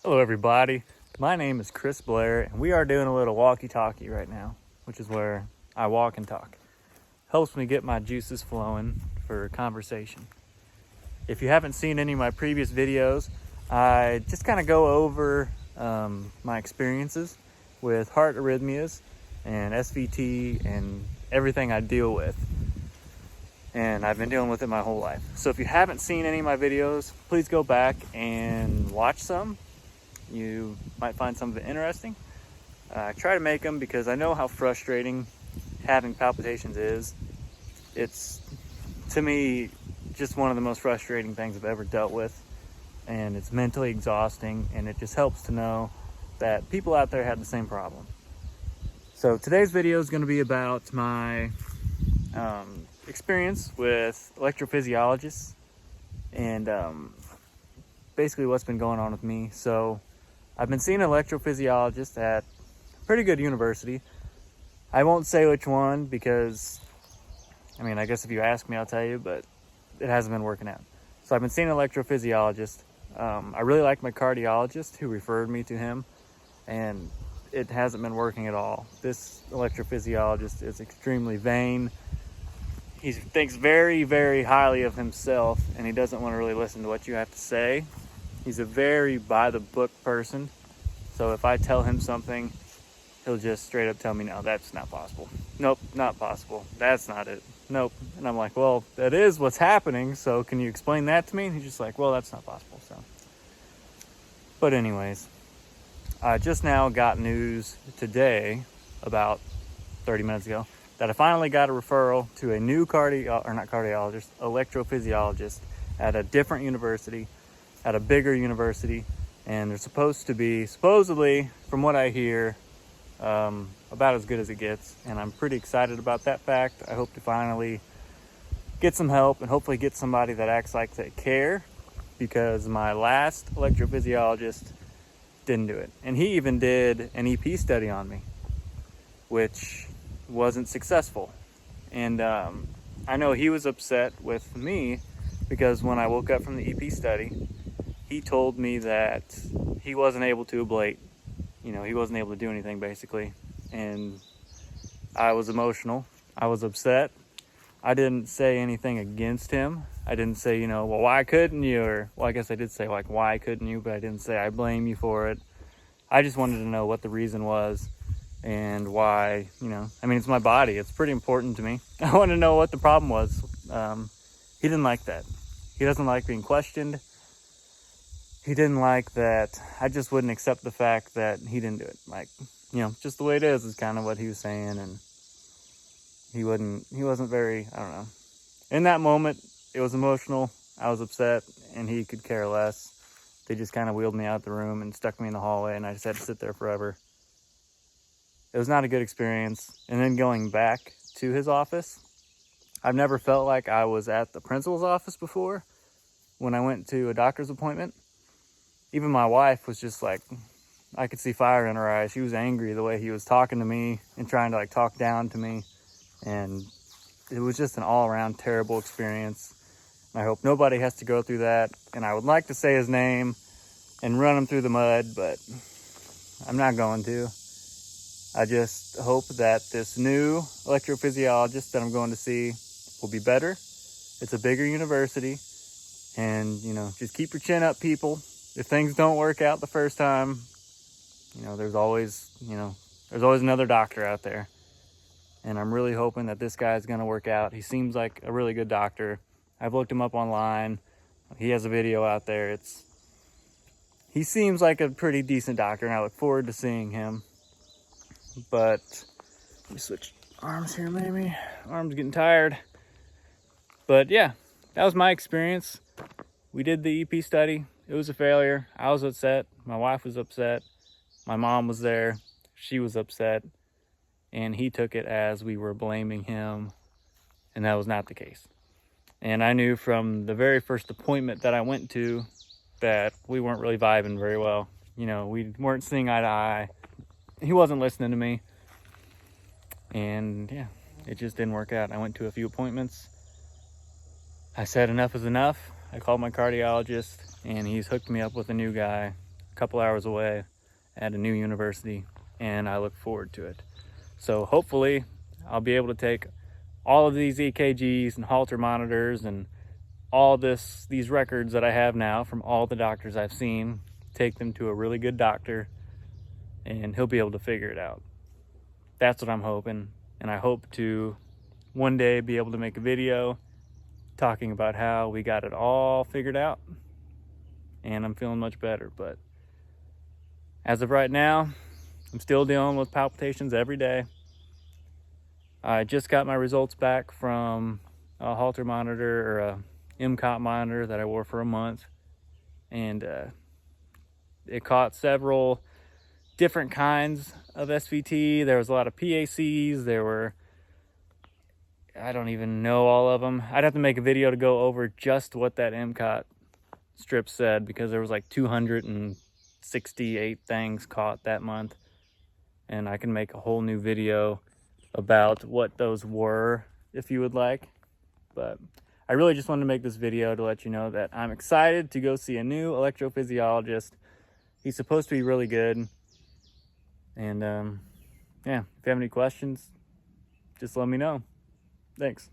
Hello everybody, my name is Chris Blair and we are doing a little walkie-talkie right now, which is where I walk and talk. Helps me get my juices flowing for conversation. If you haven't seen any of my previous videos, I just kind of go over my experiences with heart arrhythmias and SVT and everything I deal with. And I've been dealing with it my whole life. So if you haven't seen any of my videos, please go back and watch some. You might find some of it interesting. I try to make them because I know how frustrating having palpitations is. It's, to me, just one of the most frustrating things I've ever dealt with. And it's mentally exhausting, and it just helps to know that people out there have the same problem. So today's video is going to be about my experience with electrophysiologists and basically what's been going on with me. So I've been seeing an electrophysiologist at a pretty good university. I won't say which one because, I guess if you ask me, I'll tell you, but it hasn't been working out. So I've been seeing an electrophysiologist. I really like my cardiologist who referred me to him, and it hasn't been working at all. This electrophysiologist is extremely vain. He thinks very, very highly of himself, and he doesn't want to really listen to what you have to say. He's a very by-the-book person. So if I tell him something, he'll just straight up tell me, no, that's not possible. Nope, not possible. That's not it. Nope. And I'm like, well, that is what's happening, so can you explain that to me? And he's just like, well, that's not possible. So, but anyways, I just now got news today, about 30 minutes ago, that I finally got a referral to a new electrophysiologist at a different university, at a bigger university, and they're supposed to be, supposedly, from what I hear, about as good as it gets, and I'm pretty excited about that fact. I hope to finally get some help and hopefully get somebody that acts like they care, because my last electrophysiologist didn't do it. And he even did an EP study on me, which wasn't successful. And I know he was upset with me because when I woke up from the EP study, he told me that he wasn't able to ablate. He wasn't able to do anything basically. And I was emotional. I was upset. I didn't say anything against him. I didn't say, well, why couldn't you? Or, well, I guess I did say, like, why couldn't you? But I didn't say I blame you for it. I just wanted to know what the reason was and why, it's my body. It's pretty important to me. I want to know what the problem was. He didn't like that. He doesn't like being questioned. He didn't like that I just wouldn't accept the fact that he didn't do it. Like, just the way it is kind of what he was saying. And he wasn't very, I don't know. In that moment, it was emotional. I was upset, and he could care less. They just kind of wheeled me out the room and stuck me in the hallway, and I just had to sit there forever. It was not a good experience. And then going back to his office, I've never felt like I was at the principal's office before when I went to a doctor's appointment. Even my wife was just like, I could see fire in her eyes. She was angry the way he was talking to me and trying to talk down to me. And it was just an all-around terrible experience. I hope nobody has to go through that. And I would like to say his name and run him through the mud, but I'm not going to. I just hope that this new electrophysiologist that I'm going to see will be better. It's a bigger university. And, just keep your chin up, people. If things don't work out the first time, there's always another doctor out there. And I'm really hoping that this guy's going to work out. He seems like a really good doctor. I've looked him up online. He has a video out there. He seems like a pretty decent doctor, and I look forward to seeing him. But let me switch arms here, maybe. Arm's getting tired. But yeah, that was my experience. We did the EP study. It was a failure. I was upset. My wife was upset. My mom was there. She was upset. And he took it as we were blaming him. And that was not the case. And I knew from the very first appointment that I went to that we weren't really vibing very well. We weren't seeing eye to eye. He wasn't listening to me. And yeah, it just didn't work out. I went to a few appointments. I said enough is enough. I called my cardiologist, and he's hooked me up with a new guy couple hours away at a new university, and I look forward to it. So hopefully I'll be able to take all of these EKGs and Holter monitors and all these records that I have now from all the doctors I've seen, take them to a really good doctor, and he'll be able to figure it out. That's what I'm hoping. And I hope to one day be able to make a video talking about how we got it all figured out, and I'm feeling much better. But as of right now, I'm still dealing with palpitations every day. I just got my results back from a Holter monitor, or a MCOT monitor that I wore for a month, and it caught several different kinds of SVT. There was a lot of PACs. There were, I don't even know all of them. I'd have to make a video to go over just what that MCOT strip said, because there was like 268 things caught that month, and I can make a whole new video about what those were if you would like. But I really just wanted to make this video to let you know that I'm excited to go see a new electrophysiologist. He's supposed to be really good. And yeah, if you have any questions, just let me know. Thanks.